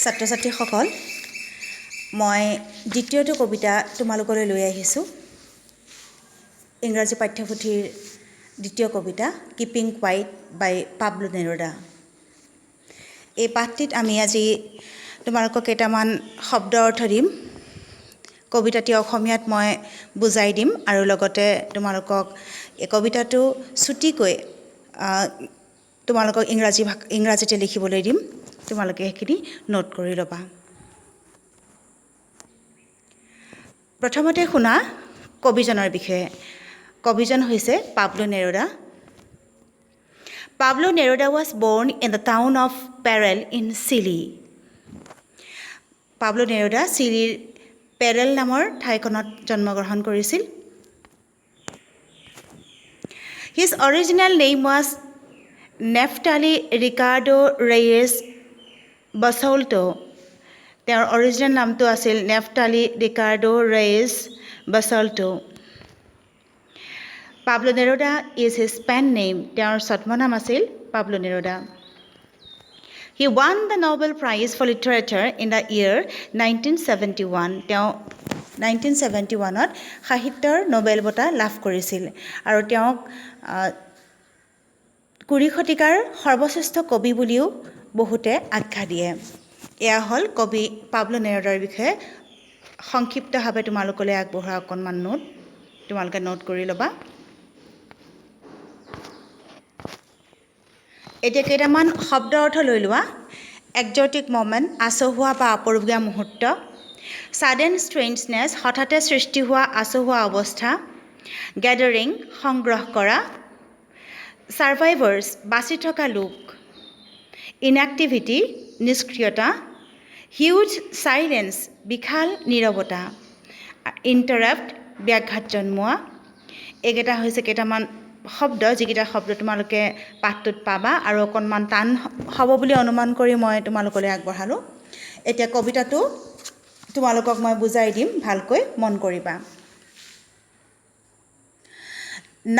ছাত্ৰ ছাত্ৰীসকল, মই দ্বিতীয়টো কবিতা তোমালোকলৈ লৈ আহিছোঁ। ইংৰাজী পাঠ্যপুথিৰ দ্বিতীয় কবিতা কিপিং কোৱাইট বাই পাব্লো নেৰুদা। এই পাঠটিত আমি আজি তোমালোকক কেইটামান শব্দ অৰ্থ দিম। কবিতাটি অসমীয়াত মই বুজাই দিম আৰু লগতে তোমালোকক এই কবিতাটো ছুটিকৈ তোমালোকক ইংৰাজীতে লিখিবলৈ দিম। তোমালোকে সেইখিনি নোট কৰি ল'বা। প্ৰথমতে শুনা কবিজনৰ বিষয়ে। কবিজন হৈছে Pablo নেৰুদা। Pablo Neruda was born in the town of Parel in Chile. Pablo Neruda চিলিৰ পেৰেল নামৰ ঠাইখনত জন্মগ্ৰহণ কৰিছিল। His original name was Neftali Ricardo Reyes Basolto. তেওঁৰ অৰিজিনেল নামটো আছিল Neftali Ricardo Reyes Basoalto. Pablo Neruda is his pen name. তেওঁৰ ছদ্মনাম আছিল Pablo Neruda. He won the Nobel Prize for Literature in the year 1971. তেওঁ 1971ত সাহিত্যৰ Nobel বঁটা লাভ কৰিছিল আৰু তেওঁক 20 শতিকাৰ সৰ্বশ্ৰেষ্ঠ কবি বুলিও বহুতে আখ্যা দিয়ে। এয়া হ'ল কবি পাব্লো নেৰুদাৰ বিষয়ে সংক্ষিপ্তভাৱে তোমালোকলৈ আগবঢ়োৱা অকণমান নোট। তোমালোকে নোট কৰি ল'বা। এতিয়া কেইটামান শব্দ অৰ্থ লৈ লোৱা। একজটিক মমেণ্ট, আচহুৱা বা আপুৰুগীয়া মুহূৰ্ত। ছাডেন ষ্ট্ৰেঞ্জনেছ, হঠাতে সৃষ্টি হোৱা আচহুৱা অৱস্থা। গেডাৰিং, সংগ্ৰহ কৰা। ছাৰ্ভাইভাৰ্ছ, বাচি থকা লোক। ইনএক্টিভিটি, নিষ্ক্ৰিয়তা। হিউজ চাইলেন্স, বিশাল নীৰৱতা। ইণ্টাৰাপ্ট, ব্যাঘাত জন্মোৱা। এইকেইটা হৈছে কেইটামান শব্দ, যিকেইটা শব্দ তোমালোকে পাঠটোত পাবা আৰু অকণমান টান হ'ব বুলি অনুমান কৰি মই তোমালোকলৈ আগবঢ়ালোঁ। এতিয়া কবিতাটো তোমালোকক মই বুজাই দিম, ভালকৈ মন কৰিবা।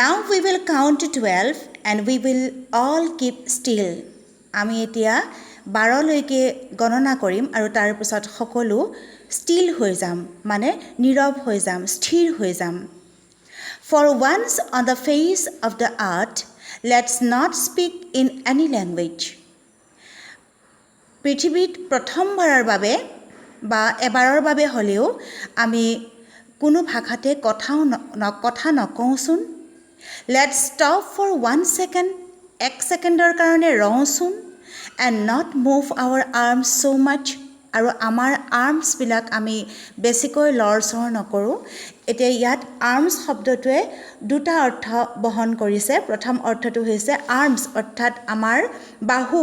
Now we will count to 12 and we will all keep still. আমি এতিয়া 12লৈকে গণনা কৰিম আৰু তাৰ পিছত সকলো ষ্টিল হৈ যাম, মানে নীৰৱ হৈ যাম, স্থিৰ হৈ যাম। For once on the face of the earth, let's not speak in any language. পৃথিৱীত প্ৰথমবাৰৰ বাবে বা এবাৰৰ বাবে হ'লেও আমি কোনো ভাষাতে কথা নকওঁচোন। Let's stop for 1 second, 1 ছেকেণ্ডৰ কাৰণে ৰওঁচোন। And not move our arms so much. আৰু আমাৰ আৰ্মছবিলাক আমি বেছিকৈ লৰচৰ নকৰোঁ। এতিয়া ইয়াত আৰ্মছ শব্দটোৱে দুটা অৰ্থ বহন কৰিছে। প্ৰথম অৰ্থটো হৈছে আৰ্মছ, অৰ্থাৎ আমাৰ বাহু,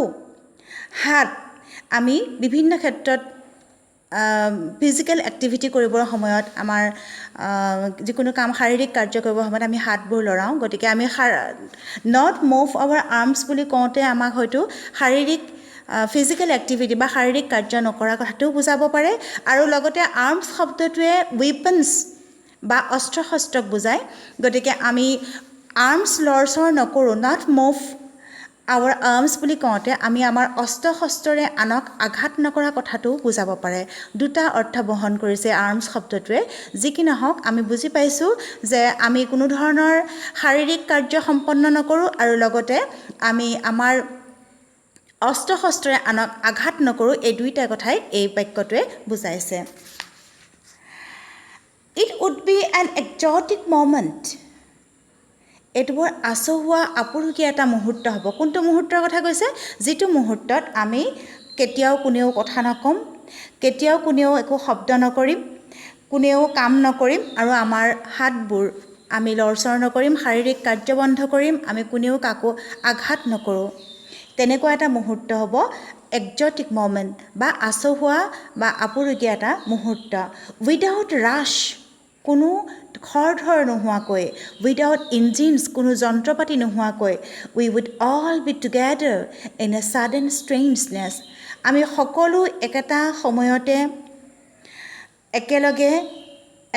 হাত। আমি বিভিন্ন ক্ষেত্ৰত ফিজিকেল এক্টিভিটি কৰিবৰ সময়ত, আমাৰ যিকোনো কাম শাৰীৰিক কাৰ্য কৰিবৰ সময়ত আমি হাতবোৰ লৰাওঁ। গতিকে আমি নট মুভ আৱাৰ আৰ্মছ বুলি কওঁতে আমাক হয়তো শাৰীৰিক ফিজিকেল এক্টিভিটি বা শাৰীৰিক কাৰ্য নকৰা কথাটোও বুজাব পাৰে। আৰু লগতে আৰ্মছ শব্দটোৱে ৱেপনছ বা অস্ত্ৰ শস্ত্ৰক বুজায়। গতিকে আমি আৰ্মছ লৰচৰ নকৰোঁ, নট মুভ আৱাৰ আৰ্মছ বুলি কওঁতে আমি আমাৰ অস্ত্ৰ শস্ত্ৰৰে আনক আঘাত নকৰা কথাটোও বুজাব পাৰে। দুটা অৰ্থ বহন কৰিছে আৰ্মছ শব্দটোৱে। যি কি নহওক, আমি বুজি পাইছোঁ যে আমি কোনো ধৰণৰ শাৰীৰিক কাৰ্য সম্পন্ন নকৰোঁ আৰু লগতে আমি আমাৰ অস্ত্ৰ শস্ত্ৰৰে আনক আঘাত নকৰোঁ। এই দুইটা কথাই এই বাক্যটোৱে বুজাইছে। It would be an exotic moment. এইটো বৰ আচহুৱা আপুৰুগীয়া এটা মুহূৰ্ত হ'ব। কোনটো মুহূৰ্তৰ কথা কৈছে? যিটো মুহূৰ্তত আমি কেতিয়াও কোনেও কথা নক'ম, কেতিয়াও কোনেও একো শব্দ নকৰিম, কোনেও কাম নকৰিম আৰু আমাৰ হাতবোৰ আমি লৰচৰ নকৰিম, শাৰীৰিক কাৰ্য বন্ধ কৰিম, আমি কোনেও কাকো আঘাত নকৰোঁ। তেনেকুৱা এটা মুহূৰ্ত হ'ব একজটিক মমেণ্ট বা আচহুৱা বা আপুৰুগীয়া এটা মুহূৰ্ত। উইদাউট ৰাছ, কোনো খৰধৰ নোহোৱাকৈ, উইদাউট ইঞ্জিনছ, কোনো যন্ত্ৰপাতি নোহোৱাকৈ, we would all be together in a sudden strangeness. আমি সকলো একেটা সময়তে একেলগে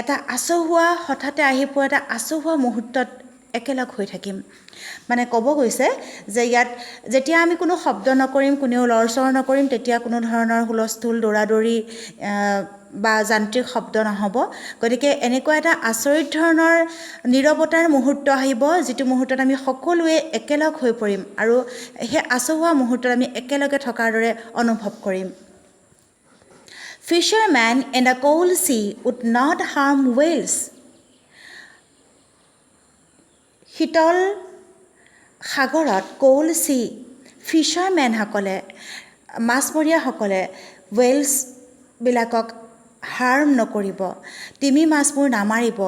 এটা আচহুৱা, হঠাতে আহি পোৱা এটা আচহুৱা মুহূৰ্তত একেলগ হৈ থাকিম মানে ক'ব গৈছে যে ইয়াত যেতিয়া আমি কোনো শব্দ নকৰিম কোনেও লৰচৰ নকৰিম তেতিয়া কোনো ধৰণৰ হুলস্থুল দৌৰাদৌৰি বা যান্ত্ৰিক শব্দ নহ'ব গতিকে এনেকুৱা এটা আচৰিত ধৰণৰ নীৰৱতাৰ মুহূৰ্ত আহিব যিটো মুহূৰ্তত আমি সকলোৱে একেলগ হৈ পৰিম আৰু সেই আচহুৱা মুহূৰ্তত আমি একেলগে থকাৰ দৰে অনুভৱ কৰিম Fishermen in the cold sea would not harm whales শীতল সাগৰত কোল চি ফিচাৰমেনসকলে মাছমৰীয়াসকলে ৱেলছবিলাকক হাৰ্ম নকৰিব তিমি মাছবোৰ নামাৰিব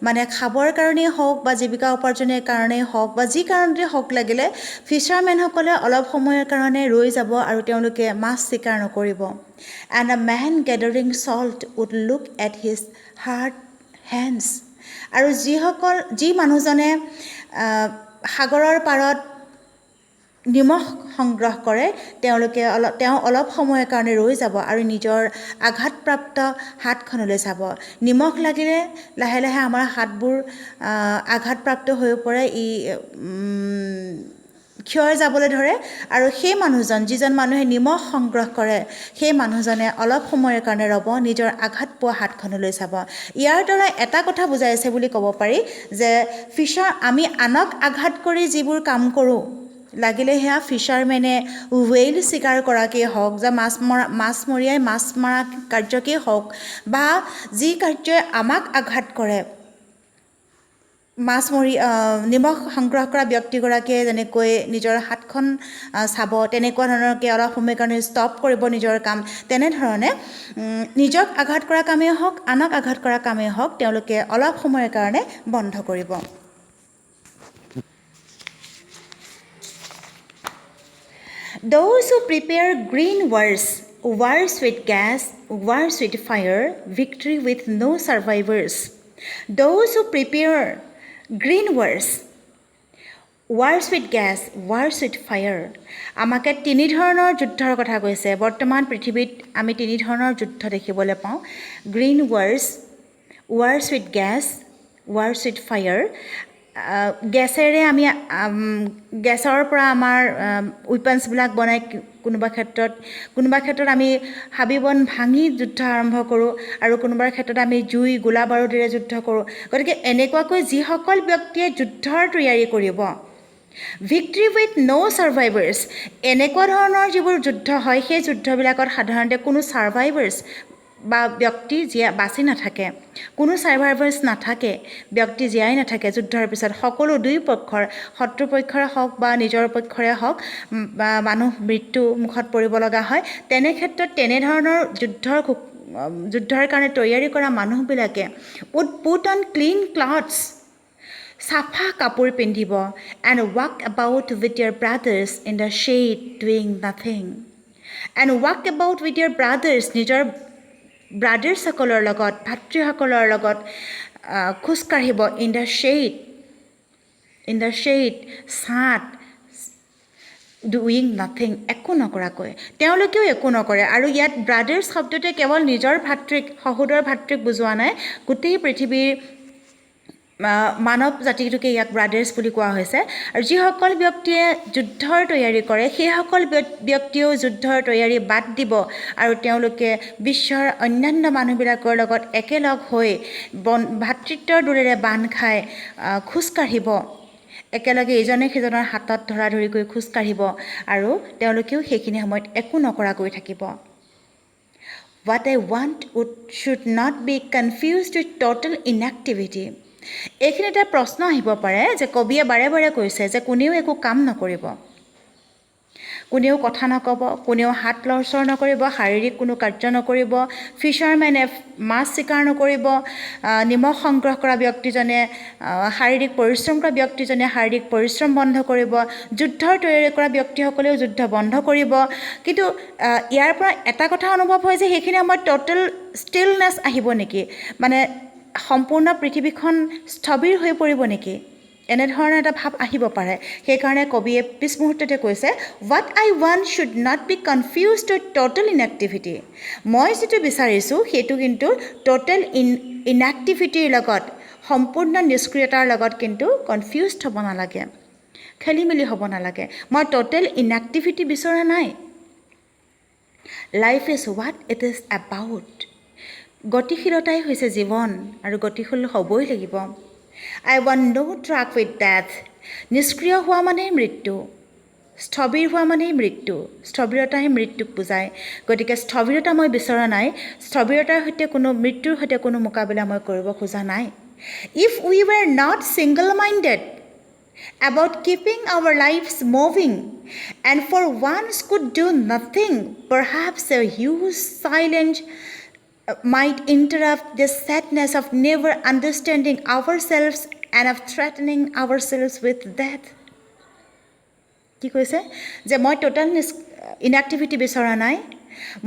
মানে খাবৰ কাৰণেই হওক বা জীৱিকা উপাৰ্জনৰ কাৰণেই হওক বা যি কাৰণতে হওক লাগিলে ফিচাৰমেনসকলে অলপ সময়ৰ কাৰণে ৰৈ যাব আৰু তেওঁলোকে মাছ চিকাৰ নকৰিব and a man gathering salt would look at his hard hands আৰু যি মানুহজনে সাগৰৰ পাৰত নিমখ সংগ্ৰহ কৰে তেওঁ অলপ সময়ৰ কাৰণে ৰৈ যাব আৰু নিজৰ আঘাতপ্ৰাপ্ত হাতখনলৈ চাব নিমখ লাগিলে লাহে লাহে আমাৰ হাতবোৰ আঘাতপ্ৰাপ্ত হৈ পৰে ক্ষয় যাবলৈ ধৰে আৰু সেই মানুহজন যিজন মানুহে নিমখ সংগ্ৰহ কৰে সেই মানুহজনে অলপ সময়ৰ কাৰণে ৰ'ব নিজৰ আঘাত পোৱা হাতখনলৈ চাব ইয়াৰ দ্বাৰা এটা কথা বুজাইছে বুলি ক'ব পাৰি যে আমি আনক আঘাত কৰি যিবোৰ কাম কৰোঁ লাগিলে সেয়া ফিচাৰমেনে ৱেল চিকাৰ কৰাকেই হওক যে মাছমৰীয়াই মাছ মৰা কাৰ্যকেই হওক বা যি কাৰ্যই আমাক আঘাত কৰে নিমখ সংগ্ৰহ কৰা ব্যক্তিগৰাকীয়ে যেনেকৈ নিজৰ হাতখন চাব তেনেকুৱা ধৰণৰকৈ অলপ সময়ৰ কাৰণে ষ্টপ কৰিব নিজৰ কাম তেনেধৰণে নিজক আঘাত কৰা কামেই হওক আনক আঘাত কৰা কামেই হওক তেওঁলোকে অলপ সময়ৰ কাৰণে বন্ধ কৰিব Those who prepare green wars with gas, wars with fire, victory with no survivors. Those who prepare green wars with gas, wars with fire. আমাকে তিনি ধৰণৰ যুদ্ধৰ কথা কৈছে বৰ্তমান পৃথিৱীত আমি তিনি ধৰণৰ যুদ্ধ দেখিবলৈ পাওঁ green wars with gas, wars with fire. গেছেৰে আমি গেছৰ পৰা আমাৰ উইপেন্সবিলাক বনাই কোনোবা ক্ষেত্ৰত আমি হাবি বন ভাঙি যুদ্ধ আৰম্ভ কৰোঁ আৰু কোনোবা ক্ষেত্ৰত আমি জুই গোলা বাৰুদেৰে যুদ্ধ কৰোঁ গতিকে এনেকুৱাকৈ যিসকল ব্যক্তিয়ে যুদ্ধৰ তৈয়াৰী কৰিব ভিক্টৰী উইথ ন' ছাৰ্ভাইভাৰ্ছ এনেকুৱা ধৰণৰ যিবোৰ যুদ্ধ হয় সেই যুদ্ধবিলাকত সাধাৰণতে কোনো ছাৰ্ভাইভাৰ্ছ বা ব্যক্তি বাচি নাথাকে কোনো ছাৰ্ভাইভাৰ্ছ নাথাকে ব্যক্তি জীয়াই নাথাকে যুদ্ধৰ পিছত সকলো দুই পক্ষৰ শত্ৰুপক্ষৰে হওক বা নিজৰ পক্ষৰে হওক মানুহ মৃত্যু মুখত পৰিব লগা হয় তেনে ক্ষেত্ৰত তেনেধৰণৰ যুদ্ধৰ কাৰণে তৈয়াৰী কৰা মানুহবিলাকে would put on clean clothes চাফা কাপোৰ পিন্ধিব and walk about with their brothers in the shade doing nothing and walk about with their brothers নিজৰ ব্ৰাদাৰ্ছসকলৰ লগত ভাতৃসকলৰ লগত খোজকাঢ়িব ইন দ্য শেড ছাঁত ডুইং নাথিং একো নকৰাকৈ তেওঁলোকেও একো নকৰে আৰু ইয়াত ব্ৰাদাৰ্ছ শব্দটোৱে কেৱল নিজৰ সহোদৰ ভাতৃক বুজোৱা নাই গোটেই পৃথিৱীৰ মানৱ জাতিটোকে ইয়াক ব্ৰাদাৰ্ছ বুলি কোৱা হৈছে আৰু যিসকল ব্যক্তিয়ে যুদ্ধৰ তৈয়াৰী কৰে সেইসকল ব্যক্তিয়েও যুদ্ধৰ তৈয়াৰী বাদ দিব আৰু তেওঁলোকে বিশ্বৰ অন্যান্য মানুহবিলাকৰ লগত একেলগ হৈ ভাতৃত্বৰ দোলেৰে বান্ধ খাই খোজকাঢ়িব একেলগে ইজনে সিজনৰ হাতত ধৰাধৰিকৈ খোজকাঢ়িব আৰু তেওঁলোকেও সেইখিনি সময়ত একো নকৰাকৈ থাকিব What I want should not be confused with total inactivity এইখিনি এটা প্ৰশ্ন আহিব পাৰে যে কবিয়ে বাৰে বাৰে কৈছে যে কোনেও একো কাম নকৰিব কোনেও কথা নকব কোনেও হাত লৰচৰ নকৰিব শাৰীৰিক কোনো কাৰ্য নকৰিব ফিচাৰমেনে মাছ চিকাৰ নকৰিব নিমখ সংগ্ৰহ কৰা ব্যক্তিজনে শাৰীৰিক পৰিশ্ৰম কৰা ব্যক্তিজনে শাৰীৰিক পৰিশ্ৰম বন্ধ কৰিব যুদ্ধৰ তৈয়াৰী কৰা ব্যক্তিসকলেও যুদ্ধ বন্ধ কৰিব কিন্তু ইয়াৰ পৰা এটা কথা অনুভৱ হয় যে সেইখিনি সময়ত টোটেল ষ্টিলনেছ আহিব নেকি মানে সম্পূৰ্ণ পৃথিৱীখন স্থবিৰ হৈ পৰিব নেকি এনেধৰণৰ এটা ভাৱ আহিব পাৰে সেইকাৰণে কবিয়ে পিছ মুহূৰ্ততে কৈছে what I want should not be confused with total inactivity মই যিটো বিচাৰিছোঁ সেইটো কিন্তু টোটেল ইনএক্টিভিটিৰ লগত সম্পূৰ্ণ নিষ্ক্ৰিয়তাৰ লগত কিন্তু কনফিউজড হ'ব নালাগে, খেলি মেলি হ'ব নালাগে। মই টোটেল ইনএক্টিভিটি বিচৰা নাই। Life is what it is about. গতিশীলতাই হৈছে জীৱন আৰু গতিশীল হ'বই লাগিব। I want no' truck with death. নিষ্ক্ৰিয় হোৱা মানেই মৃত্যু, স্থবিৰ হোৱা মানেই মৃত্যু, স্থবিৰতাই মৃত্যুক বুজায়। গতিকে স্থবিৰতা মই বিচৰা নাই, স্থবিৰতাৰ সৈতে মৃত্যুৰ সৈতে কোনো মোকাবিলা মই কৰিব খোজা নাই। If we were not single minded about keeping our lives moving and for once could do nothing, perhaps a huge silence might interrupt the sadness of never understanding ourselves and of threatening ourselves with death. কি কৈছে যে মই total ইনএক্টিভিটি বিচৰা নাই,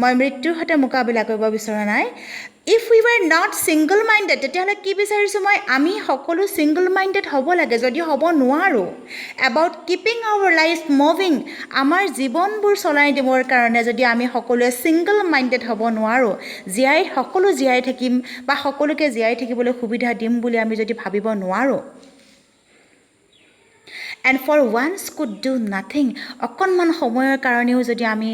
মই মৃত্যুৰ সৈতে মোকাবিলা কৰিব বিচৰা নাই। If we were not single minded, তেতিয়াহ'লে কি বিচাৰিছোঁ মই? আমি সকলো ছিংগল মাইণ্ডেড হ'ব লাগে, যদি হ'ব নোৱাৰোঁ। About keeping our life moving, আমাৰ জীৱনবোৰ চলাই দিবৰ কাৰণে যদি আমি সকলোৱে ছিংগল মাইণ্ডেড হ'ব নোৱাৰোঁ, সকলো জীয়াই থাকিম বা সকলোকে জীয়াই থাকিবলৈ সুবিধা দিম বুলি আমি যদি ভাবিব নোৱাৰোঁ, and for once could do nothing, অকণমান সময়ৰ কাৰণেও যদি আমি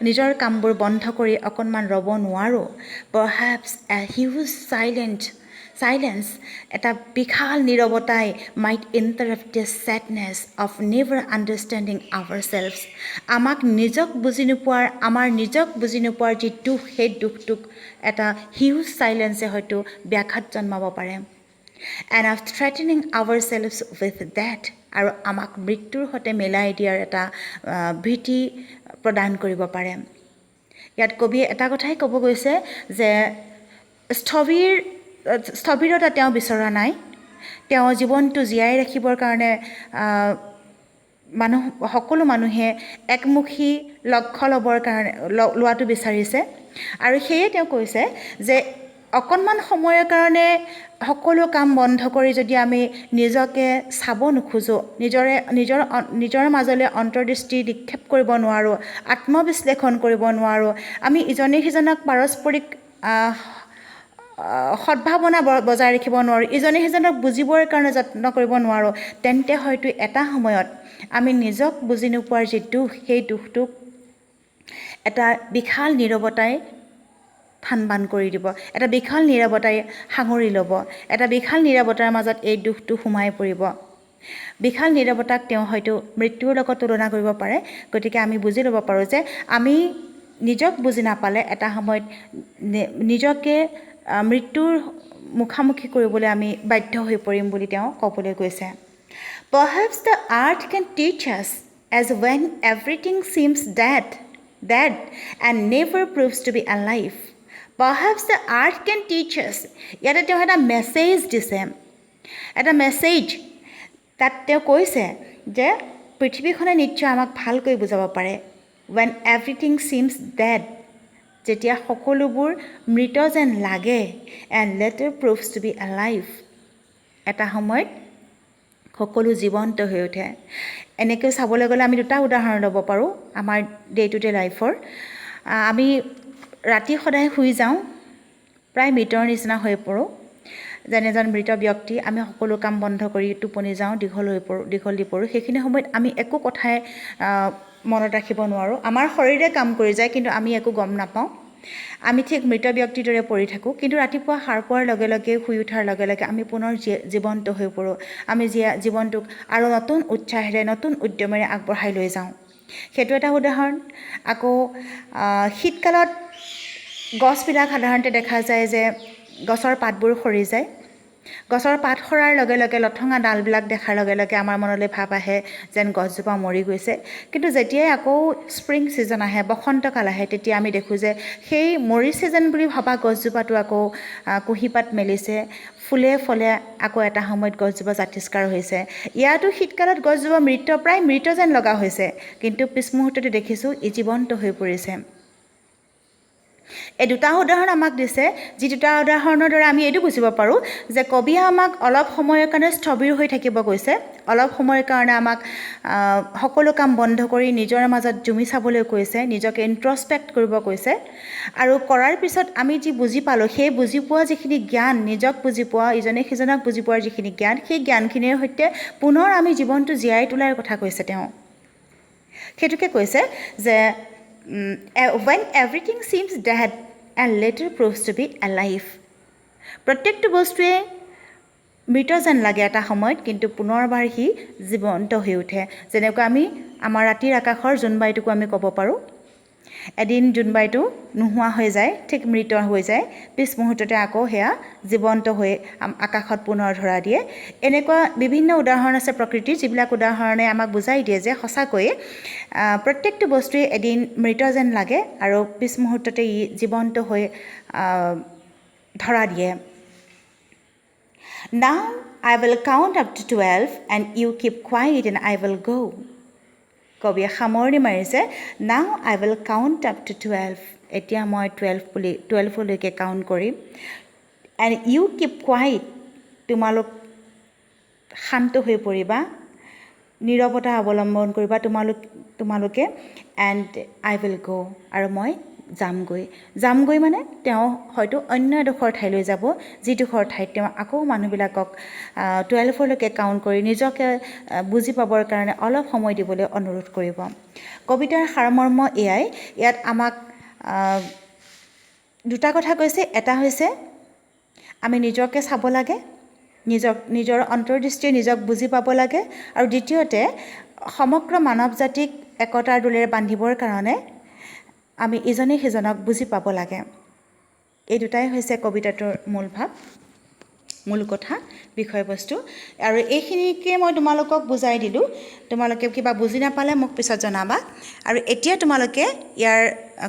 নিজৰ কামবোৰ বন্ধ কৰি অকণমান ৰ'ব নোৱাৰোঁ, perhaps a huge silence, এটা বিশাল নীৰৱতাই might interrupt the sadness of never understanding ourselves, আমাৰ নিজক বুজি নোপোৱাৰ যি দুখ, সেই দুখটোক এটা হিউজ চাইলেন্সে হয়তো ব্যাঘাত জন্মাব পাৰে। and of threatening ourselves with death, আৰু আমাক মৃত্যুৰ সৈতে মিলাই দিয়াৰ এটা ভীতি প্ৰদান কৰিব পাৰে। ইয়াত কবিয়ে এটা কথাই ক'ব গৈছে যে স্থবিৰতা তেওঁ বিচৰা নাই, তেওঁ জীৱনটো জীয়াই ৰাখিবৰ কাৰণে সকলো মানুহে একমুখী লক্ষ্য লোৱাটো বিচাৰিছে। আৰু সেয়ে তেওঁ কৈছে যে অকণমান সময়ৰ কাৰণে সকলো কাম বন্ধ কৰি যদি আমি নিজকে চাব নোখোজোঁ, নিজৰ মাজলৈ অন্তৰ্দৃষ্টি নিক্ষেপ কৰিব নোৱাৰোঁ, আত্মবিশ্লেষণ কৰিব নোৱাৰোঁ, আমি ইজনে সিজনক পাৰস্পৰিক সদ্ভাৱনা বজাই ৰাখিব নোৱাৰোঁ, ইজনে সিজনক বুজিবৰ কাৰণে যত্ন কৰিব নোৱাৰোঁ, তেন্তে হয়তো এটা সময়ত আমি নিজক বুজি নোপোৱাৰ যি দুখ, সেই দুখটোক এটা বিশাল নীৰৱতাই থানবান কৰি দিব, এটা বিশাল নীৰৱতাই সাঙুৰি ল'ব, এটা বিশাল নীৰৱতাৰ মাজত এই দুখটো সোমাই পৰিব। বিশাল নীৰৱতাক তেওঁ হয়তো মৃত্যুৰ লগত তুলনা কৰিব পাৰে। গতিকে আমি বুজি ল'ব পাৰোঁ যে আমি নিজক বুজি নাপালে এটা সময়ত নিজকে মৃত্যুৰ মুখামুখি কৰিবলৈ আমি বাধ্য হৈ পৰিম বুলি তেওঁ ক'বলৈ গৈছে। Perhaps the earth can teach us as when everything seems dead and never proves to be alive. Perhaps the earth can teach us. ইয়াতে তেওঁ এটা মেছেজ দিছে, এটা মেছেজ তাত তেওঁ কৈছে যে পৃথিৱীখনে নিশ্চয় আমাক ভালকৈ বুজাব পাৰে। when everything seems dead, যেতিয়া সকলোবোৰ মৃত যেন লাগে, and later proves to be alive, এটা সময়ত সকলো জীৱন্ত হৈ উঠে। এনেকৈ চাবলৈ গ'লে আমি দুটা উদাহৰণ ল'ব পাৰোঁ আমাৰ ডে টু ডে লাইফৰ। আমি ৰাতি সদায় শুই যাওঁ, প্ৰায় মৃতৰ নিচিনা হৈ পৰোঁ। যেন এজন মৃত ব্যক্তি, আমি সকলো কাম বন্ধ কৰি টোপনি যাওঁ, দীঘল দি পৰোঁ। সেইখিনি সময়ত আমি একো কথাই মনত ৰাখিব নোৱাৰোঁ, আমাৰ শৰীৰে কাম কৰি যায়, কিন্তু আমি একো গম নাপাওঁ। আমি ঠিক মৃত ব্যক্তিৰ দৰে পৰি থাকোঁ, কিন্তু ৰাতিপুৱা সাৰ পোৱাৰ লগে লগে, শুই উঠাৰ লগে লগে আমি পুনৰ জীৱন্ত হৈ পৰোঁ। আমি জীৱনটোক আৰু নতুন উৎসাহেৰে, নতুন উদ্যমেৰে আগবঢ়াই লৈ যাওঁ। সেইটো এটা উদাহৰণ। আকৌ শীতকালত গছবিলাক সাধাৰণতে দেখা যায় যে গছৰ পাতবোৰ সৰি যায়। গছৰ পাত সৰাৰ লগে লগে লঠঙা ডালবিলাক দেখাৰ লগে লগে আমাৰ মনলৈ ভাৱ আহে যেন গছজোপা মৰি গৈছে। কিন্তু যেতিয়াই আকৌ স্প্ৰিং ছিজন আহে, বসন্তকাল আহে, তেতিয়া আমি দেখোঁ যে সেই মৰিছে যেন বুলি ভবা গছজোপাটো আকৌ কুঁহিপাত মেলিছে, ফুলে ফলে আকৌ এটা সময়ত গছজোপা জাতিষ্কাৰ হৈছে। ইয়াতো শীতকালত গছজোপা প্ৰায় মৃত যেন লগা হৈছে, কিন্তু পিছ মুহূৰ্ততে দেখিছোঁ ই জীৱন্ত হৈ পৰিছে। এই দুটা উদাহৰণ আমাক দিছে, যি দুটা উদাহৰণৰ দ্বাৰা আমি এইটো বুজিব পাৰোঁ যে কবিয়ে আমাক অলপ সময়ৰ কাৰণে স্থবিৰ হৈ থাকিব কৈছে, অলপ সময়ৰ কাৰণে আমাক সকলো কাম বন্ধ কৰি নিজৰ মাজত জুমি চাবলৈ কৈছে, নিজকে ইন্ট্ৰস্পেক্ট কৰিব কৈছে, আৰু কৰাৰ পিছত আমি যি বুজি পালোঁ, সেই বুজি পোৱা যিখিনি জ্ঞান, নিজক বুজি পোৱা, ইজনে সিজনক বুজি পোৱাৰ যিখিনি জ্ঞান, সেই জ্ঞানখিনিৰ সৈতে পুনৰ আমি জীৱনটো জীয়াই তোলাৰ কথা কৈছে তেওঁ। সেইটোকে কৈছে যে when everything seems dead and later proves to be alive. প্ৰত্যেকটো বস্তুৱে মৃত যেন লাগে এটা সময়ত, কিন্তু পুনৰবাৰ সি জীৱন্ত হৈ উঠে। যেনেকৈ আমি আমাৰ ৰাতিৰ আকাশৰ জোনবাইটোকো আমি ক'ব পাৰোঁ, এদিন জোনবাইটো নোহোৱা হৈ যায়, ঠিক মৃত হৈ যায়, পিছ মুহূৰ্ততে আকৌ সেয়া জীৱন্ত হৈ আকাশত পুনৰ ধৰা দিয়ে। এনেকুৱা বিভিন্ন উদাহৰণ আছে প্ৰকৃতিৰ, যিবিলাক উদাহৰণে আমাক বুজাই দিয়ে যে সঁচাকৈয়ে প্ৰত্যেকটো বস্তুৱে এদিন মৃত যেন লাগে আৰু পিছ মুহূৰ্ততে ই জীৱন্ত হৈ ধৰা দিয়ে। Now I will count up to 12 and you keep quiet and I will go. কবিয়ে সামৰণি মাৰিছে, Now I will count up to 12. এতিয়া মই 12লৈকে কাউণ্ট কৰিম। And you keep quiet. তোমালোক শান্ত হৈ পৰিবা, নীৰৱতা অৱলম্বন কৰিবা তোমালোকে, and I will go. আৰু মই যামগৈ মানে তেওঁ হয়তো অন্য এডোখৰ ঠাইলৈ যাব, যিডোখৰ ঠাইত তেওঁ আকৌ মানুহবিলাকক 12লৈকে কাউণ্ট কৰি নিজকে বুজি পাবৰ কাৰণে অলপ সময় দিবলৈ অনুৰোধ কৰিব। কবিতাৰ সাৰমৰ্ম এয়াই। ইয়াত আমাক দুটা কথা কৈছে। এটা হৈছে আমি নিজকে চাব লাগে, নিজৰ অন্তৰ্দৃষ্টিয়ে নিজক বুজি পাব লাগে, আৰু দ্বিতীয়তে সমগ্ৰ মানৱ জাতিক একতাৰ ডোলেৰে বান্ধিবৰ কাৰণে আমি ইজনে সিজনক বুজি পাব লাগে। এই দুটাই হৈছে কবিতাটোৰ মূল ভাৱ, মূল কথা, বিষয়বস্তু। আৰু এইখিনিকে মই তোমালোকক বুজাই দিলোঁ। তোমালোকে কিবা বুজি নাপালে মোক পিছত জনাবা। আৰু এতিয়া তোমালোকে ইয়াৰ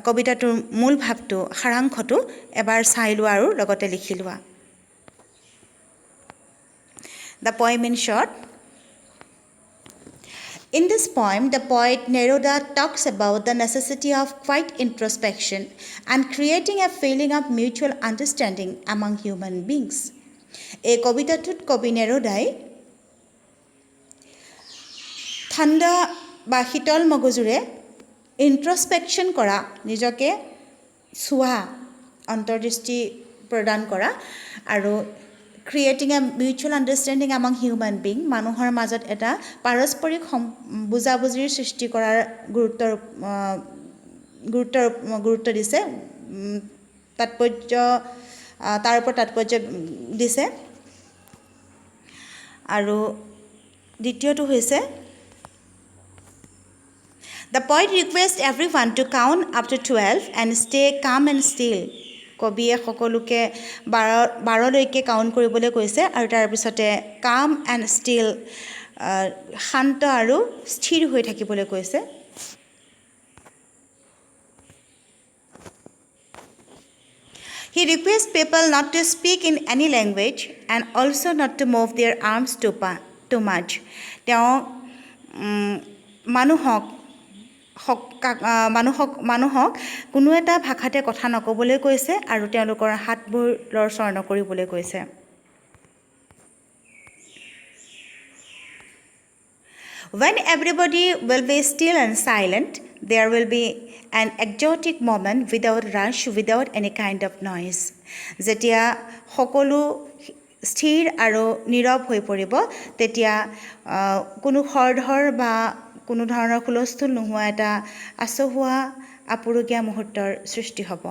কবিতাটোৰ মূল ভাৱটো, সাৰাংশটো এবাৰ চাই লোৱা আৰু লগতে লিখি লোৱা। The poem in short. In this poem, the poet Neruda talks about the necessity of quiet introspection and creating a feeling of mutual understanding among human beings. এই কবিতাটোত কবি নেৰুদাই ঠাণ্ডা বা শীতল মগজুৰে ইন্ট্ৰস্পেকশ্যন কৰা, নিজকে চোৱা, অন্তৰ্দৃষ্টি প্ৰদান কৰা, আৰু creating a mutual understanding among human being, মানুহৰ মাজত এটা পাৰস্পৰিক বুজাবুজিৰ সৃষ্টি কৰাৰ গুৰুত্ব দিছে, তাৰ ওপৰত তাৎপৰ্য দিছে। আৰু দ্বিতীয়টো হৈছে The poet requests everyone to count up to 12 and stay calm and still. কবিয়ে সকলোকে 12লৈকে কাউণ্ট কৰিবলৈ কৈছে, আৰু তাৰপিছতে কাম এণ্ড ষ্টিল, শান্ত আৰু স্থিৰ হৈ থাকিবলৈ কৈছে। He requests people not to speak in any language and also not to move their arms too much. তেওঁ মানুহক কোনো এটা ভাষাতে কথা নক'বলৈ কৈছে, আৰু তেওঁলোকৰ হাতবোৰ লৰচৰ নকৰিবলৈ কৈছে। When everybody will be still and silent, there will be an exotic moment without rush, without any kind of noise. যেতিয়া সকলো স্থিৰ আৰু নীৰৱ হৈ পৰিব, তেতিয়া কোনো খৰধৰ বা কোনো ধৰণৰ হুলস্থুল নোহোৱা এটা আচহুৱা আপুৰুগীয়া মুহূৰ্তৰ সৃষ্টি হ'ব।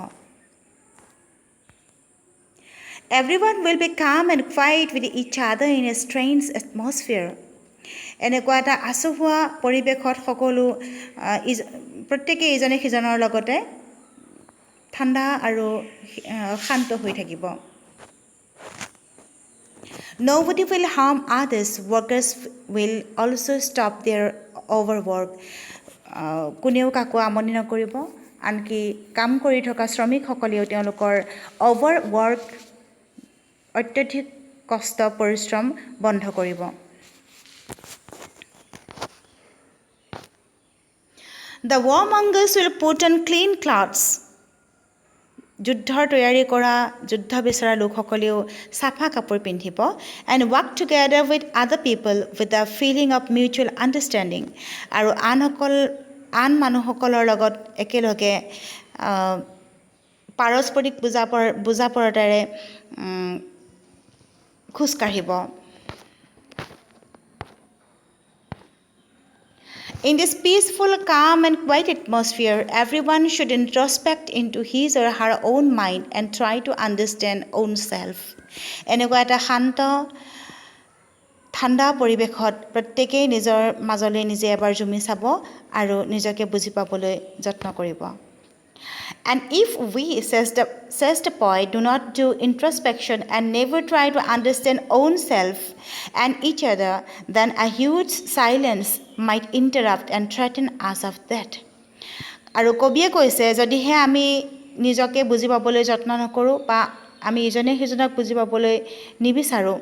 Everyone will be calm and quiet with each other in a strange atmosphere. এনেকুৱা এটা আচহুৱা পৰিৱেশত সকলো প্ৰত্যেকেই ইজনে সিজনৰ লগতে ঠাণ্ডা আৰু শান্ত হৈ থাকিব। Nobody will harm others. Workers will also stop their overwork. কোনেও কাকো আমনি নকৰিব, আনকি কাম কৰি থকা শ্ৰমিকসকলেও তেওঁলোকৰ অভাৰৱৰ্ক, অত্যধিক কষ্ট পৰিশ্ৰম বন্ধ কৰিব। The warmongers will put on clean clothes. যুদ্ধৰ তৈয়াৰী কৰা যুদ্ধ বিচৰা লোকসকলেও চাফা কাপোৰ পিন্ধিব and work together with other people with a feeling of mutual understanding আৰু আন মানুহসকলৰ লগত একেলগে পাৰস্পৰিক বুজাপৰাৰে খোজকাঢ়িব। In this peaceful, calm and quiet atmosphere, everyone should introspect into his or her own mind and try to understand own self. এনেকুৱা এটা শান্ত ঠাণ্ডা পৰিৱেশত প্ৰত্যেকেই নিজৰ মাজলৈ নিজে এবাৰ জুমি চাব আৰু নিজকে বুজি পাবলৈ যত্ন কৰিব। And if we, says the poet, do not do introspection and never try to understand own self and each other, then a huge silence might interrupt and threaten us of that. আৰু কবিয়ে কৈছে যদিহে আমি নিজকে বুজি পাবলৈ যত্ন নকৰোঁ বা আমি ইজনে সিজনক বুজি পাবলৈ নিবিচাৰোঁ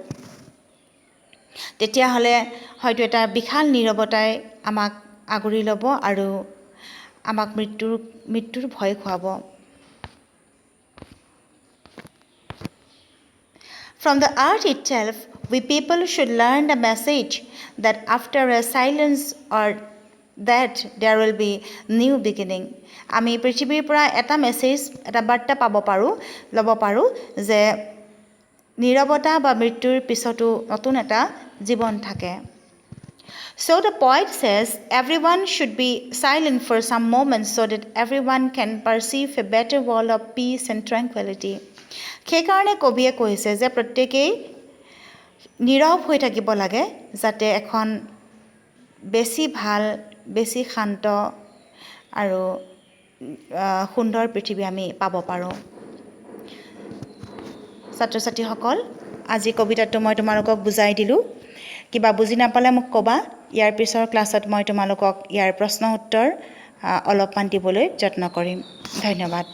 তেতিয়াহ'লে হয়তো এটা বিশাল নীৰৱতাই আমাক আগুৰি ল'ব আৰু আমাক মৃত্যুৰ ভয় খুৱাব। From the earth itself, we people should learn the message that after a silence or that there will be new beginning. আমি পৃথিৱীৰ পৰা এটা বাৰ্তা ল'ব পাৰোঁ যে নীৰৱতা বা মৃত্যুৰ পিছতো নতুন এটা জীৱন থাকে। So the poet says everyone should be silent for some moments so that everyone can perceive a better world of peace and tranquility. সেইকাৰণে কবিয়ে কৈছে যে প্ৰত্যেকেই নীৰৱ হৈ থাকিব লাগে যাতে এখন বেছি ভাল, বেছি শান্ত আৰু সুন্দৰ পৃথিৱী আমি পাব পাৰোঁ। ছাত্ৰ ছাত্ৰীসকল, আজি কবিতাটো মই তোমালোকক বুজাই দিলোঁ। কিবা বুজি নাপালে মোক ক'বা। ইয়াৰ পিছৰ ক্লাছত মই তোমালোকক ইয়াৰ প্ৰশ্ন উত্তৰ অলপমান দিবলৈ যত্ন কৰিম। ধন্যবাদ।